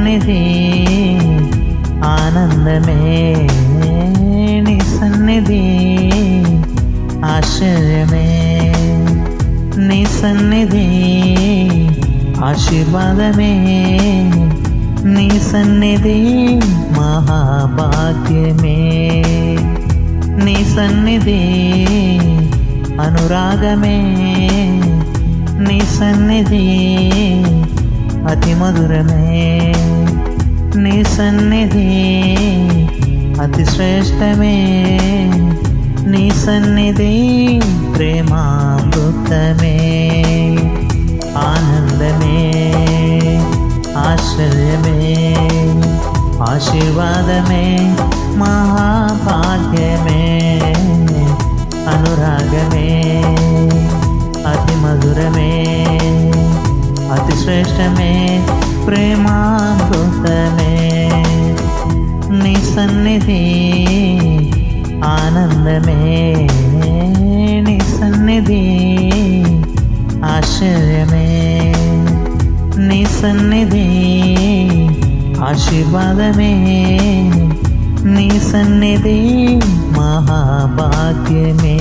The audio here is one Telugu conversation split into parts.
సన్నిధి ఆనందమే, నీ సన్నిధి ఆశ్చర్యమే, నీ సన్నిధి ఆశీర్వాదమే, నీ సన్నిధి మహాభాగ్యమే, నీ సన్నిధి అనురాగమే, నీ సన్నిధి అతి మధురమే, నీ సన్నిధి అతి శ్రేష్టమే, నీ సన్నిధి ప్రేమామృతమే, ఆనందమే, ఆశ్చర్యమే, ఆశీర్వాదమే, మహాభాగ్యమే, అనురాగమే, అతి మధురమే, అతి శ్రేష్టమే, ప్రేమామృతమే, నీ సన్నిధి ఆనందమే, నీ సన్నిధి ఆశ్చర్యమే, నీ సన్నిధి ఆశీర్వాదమే, నీ సన్నిధి మహాభాగ్యమే.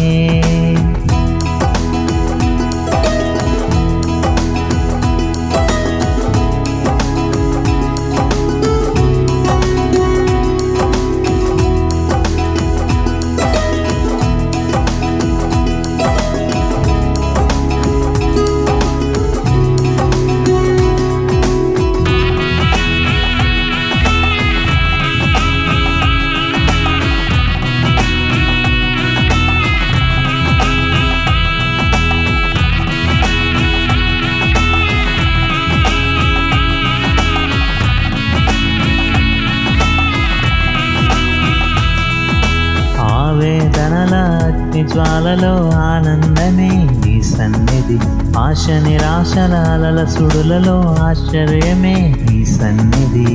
ఆవేదనల అగ్ని జ్వాలలో ఆనందమే, నీ సన్నిధి ఆశ నిరాశల అలల సుడులలో ఆశ్చర్యమే, నీ సన్నిధి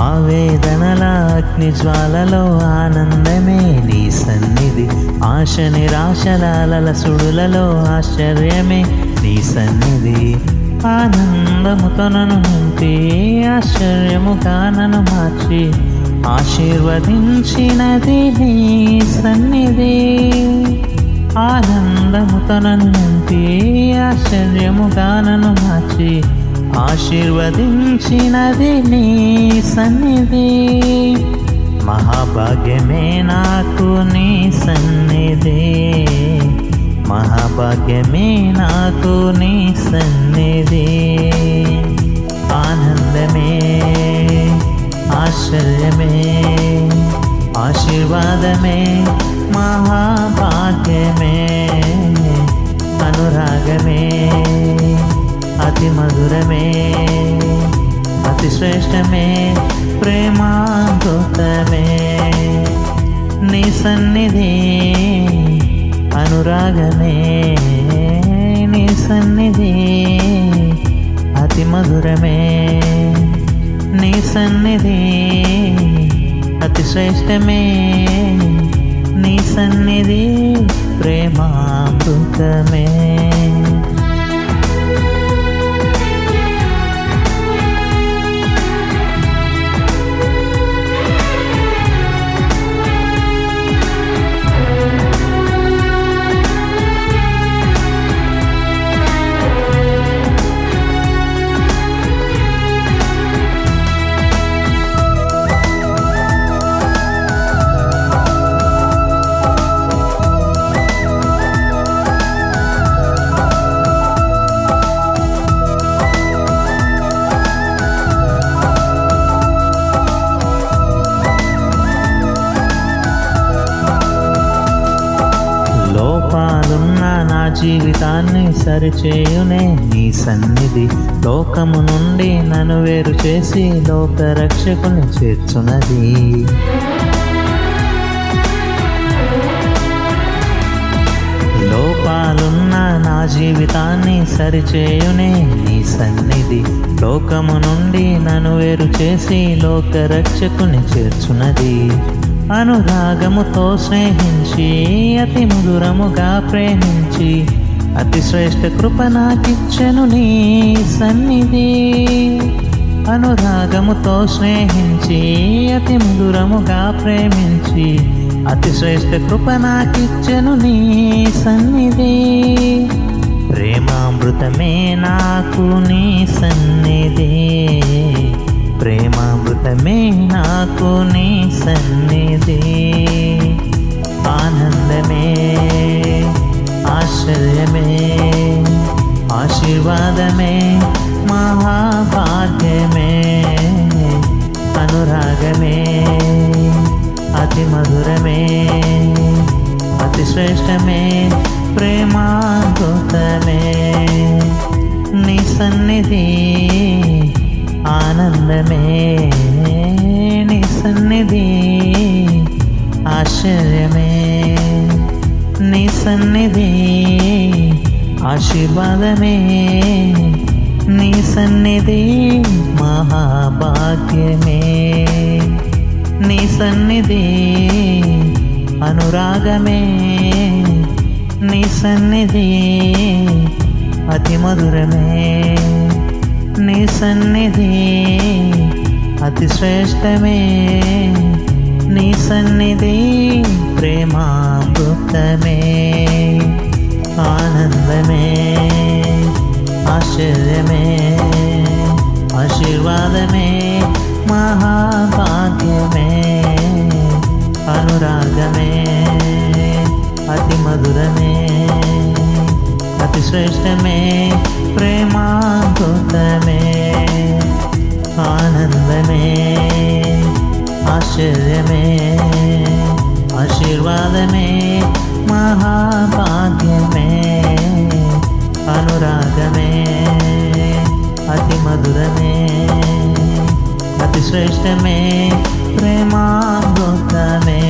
ఆవేదనల అగ్ని జ్వాలలో ఆనందమే, నీ సన్నిధి ఆశ నిరాశల అలల సుడులలో ఆశ్చర్యమే, నీ సన్నిధి ఆనందముతో నన్ను నింపి ఆశ్చర్యముగా నన్ను మార్చి ఆశీర్వదించినది నీ సన్నిధి, ఆనందముతో నన్ను నింపి ఆశ్చర్యముగా నన్ను మార్చి ఆశీర్వదించినది నీ సన్నిధి, మహాభాగ్యమే నాకు నీ సన్నిధి, మహాభాగ్యమే నాకు నీ సన్నిధి, ఆనందమే, ఆశ్చర్యమే, ఆశీర్వాదమే, మహాభాగ్యమే, అనురాగమే, అతి మధురమే, అతి శ్రేష్టమే, ప్రేమామృతమే, నీ సన్నిధి అనురాగమే, నీ సన్నిధి అతి మధురమే, నీ సన్నిధి అతి శ్రేష్టమే, నీ సన్నిధి ప్రేమామృతమే. లోపాలున్న నా జీవితాన్ని సరిచేయునే నీ సన్నిధి, లోకము నుండి నన్ను వేరు చేసి లోకరక్షకుని చేర్చునది, లోపాలున్న నా జీవితాన్ని సరిచేయునే నీ సన్నిధి, లోకము నుండి నన్ను వేరు చేసి లోకరక్షకుని చేర్చునది, అనురాగముతో స్నేహించి అతి మధురముగా ప్రేమించి అతి శ్రేష్ఠ కృప నాకిచ్చెను నీ సన్నిధి. అనురాగముతో స్నేహించి అతి మధురముగా ప్రేమించి అతి శ్రేష్ఠ కృప నాకిచ్చెను నీ సన్నిధి. ప్రేమామృతమే నాకు నీ సన్నిధి, ప్రేమామృతమే నాకు నీ సన్నిధి. ఆనందమే, ఆశ్చర్యమే, ఆశీర్వాదమే, మహాభాగ్యమే, అనురాగమే, అతి మధురమే, అతి శ్రేష్టమే, ప్రేమామృతమే. నీ సన్నిధి ఆనందమే, నీ సన్నిధి ఆశ్చర్యమే, నీ సన్నిధి ఆశీర్వాదమే, నీ సన్నిధి మహాభాగ్యమే. నీ సన్నిధి అనురాగమే, నీ సన్నిధి అతి మధురమే, నీ సన్నిధి అతి శ్రేష్టమే, నీ సన్నిధి ప్రేమామృతమే. ఆనందమే, ఆశ్చర్యమే, ఆశీర్వాదమే, మహాభాగ్యమే, అనురాగమే, అతి మధురమే, అతి శ్రేష్టమే, ప్రేమామృతమే. ఆనందమే, ఆశ్చర్యమే, ఆశీర్వాదమే, మహాభాగ్యమే, అనురాగమే, అతి మధురమే, అతి శ్రేష్టమే, ప్రేమామృతమే.